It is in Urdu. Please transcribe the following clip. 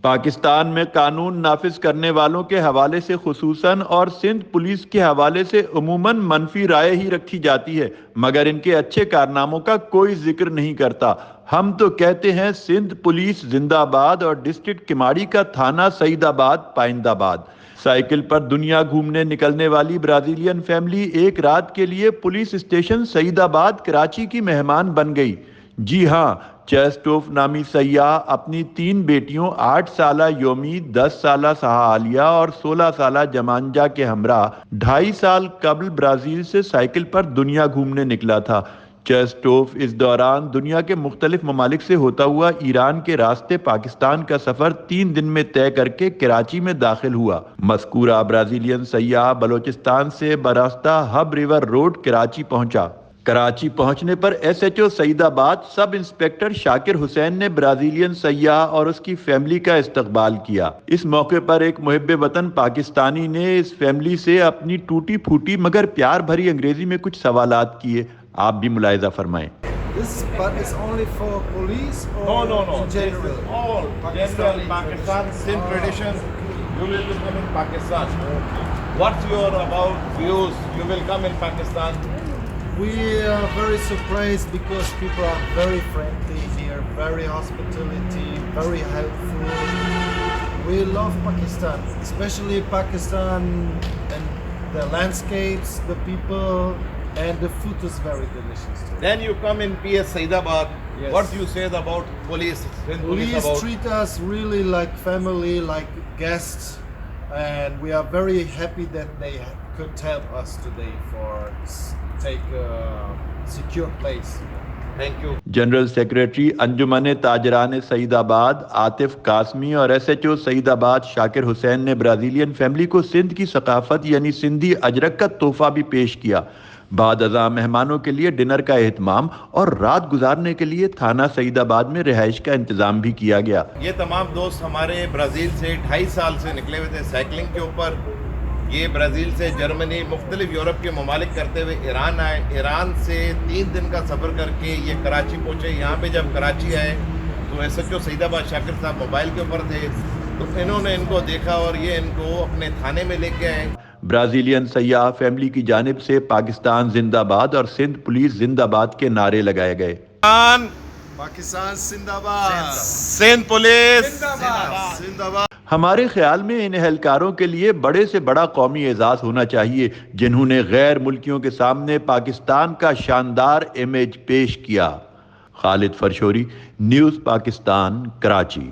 پاکستان میں قانون نافذ کرنے والوں کے حوالے سے خصوصاً اور سندھ پولیس کے حوالے سے عموماً منفی رائے ہی رکھی جاتی ہے، مگر ان کے اچھے کارناموں کا کوئی ذکر نہیں کرتا۔ ہم تو کہتے ہیں سندھ پولیس زندہ آباد اور ڈسٹرکٹ کماڑی کا تھانہ سعید آباد پائندہ آباد۔ سائیکل پر دنیا گھومنے نکلنے والی برازیلین فیملی ایک رات کے لیے پولیس اسٹیشن سعید آباد کراچی کی مہمان بن گئی۔ جی ہاں، چیسٹوف نامی سیاح اپنی 3 بیٹیوں 8 سالہ یومی، 10 سالہ سہا عالیہ اور 16 سالہ جمانجا کے ہمراہ 2.5 سال قبل برازیل سے سائیکل پر دنیا گھومنے نکلا تھا۔ چیسٹوف اس دوران دنیا کے مختلف ممالک سے ہوتا ہوا ایران کے راستے پاکستان کا سفر 3 دن میں طے کر کے کراچی میں داخل ہوا۔ مذکورہ برازیلین سیاح بلوچستان سے براستہ ہب ریور روڈ کراچی پہنچا۔ کراچی پہنچنے پر ایس ایچ او سعید آباد سب انسپکٹر شاکر حسین نے برازیلین سیاح اور اس کی فیملی کا استقبال کیا۔ اس موقع پر ایک محب وطن پاکستانی نے اس فیملی سے اپنی ٹوٹی پھوٹی مگر پیار بھری انگریزی میں کچھ سوالات کیے۔ آپ بھی ملاحظہ فرمائیں۔ But it's only for police or No. in general? This is all general Pakistan, Sindh tradition. You will come in Pakistan. What's your about views? You will come in Pakistan. We are very surprised because people are very friendly here, very hospitality, very helpful. We love Pakistan, especially Pakistan and the landscapes, the people, and the food is very delicious too. Then you come in PS Saidabad. Yes. What do you say about police? Sindh police Police about? treat us really like family, like guests, and we are very happy that they could help us today for take a secure place. Thank you. General secretary انجمن تاجران سعید آباد عاطف قاسمی اور ایس ایچ او سعید آباد شاکر حسین نے برازیلین فیملی کو سندھ کی ثقافت یعنی سندھی اجرک کا تحفہ بھی پیش کیا۔ بعد ازاں مہمانوں کے لیے ڈنر کا اہتمام اور رات گزارنے کے لیے تھانہ سعید آباد میں رہائش کا انتظام بھی کیا گیا۔ یہ تمام دوست ہمارے برازیل سے 2.5 سال سے نکلے ہوئے تھے سائیکلنگ کے اوپر۔ یہ برازیل سے جرمنی مختلف یورپ کے ممالک کرتے ہوئے ایران آئے، ایران سے 3 دن کا سفر کر کے یہ کراچی پہنچے۔ یہاں پہ جب کراچی آئے تو ایس ایچ او سعید آباد شاکر صاحب موبائل کے اوپر تھے، تو انہوں نے ان کو دیکھا اور یہ ان کو اپنے تھانے میں لے کے آئے۔ برازیلین سیاح فیملی کی جانب سے پاکستان زندہ آباد اور سندھ پولیس زندہ آباد کے نعرے لگائے گئے۔ Pakistan Zindabad. Sindh police Zindabad. ہمارے خیال میں ان اہلکاروں کے لیے بڑے سے بڑا قومی اعزاز ہونا چاہیے جنہوں نے غیر ملکیوں کے سامنے پاکستان کا شاندار امیج پیش کیا۔ خالد فرشوری، نیوز پاکستان، کراچی۔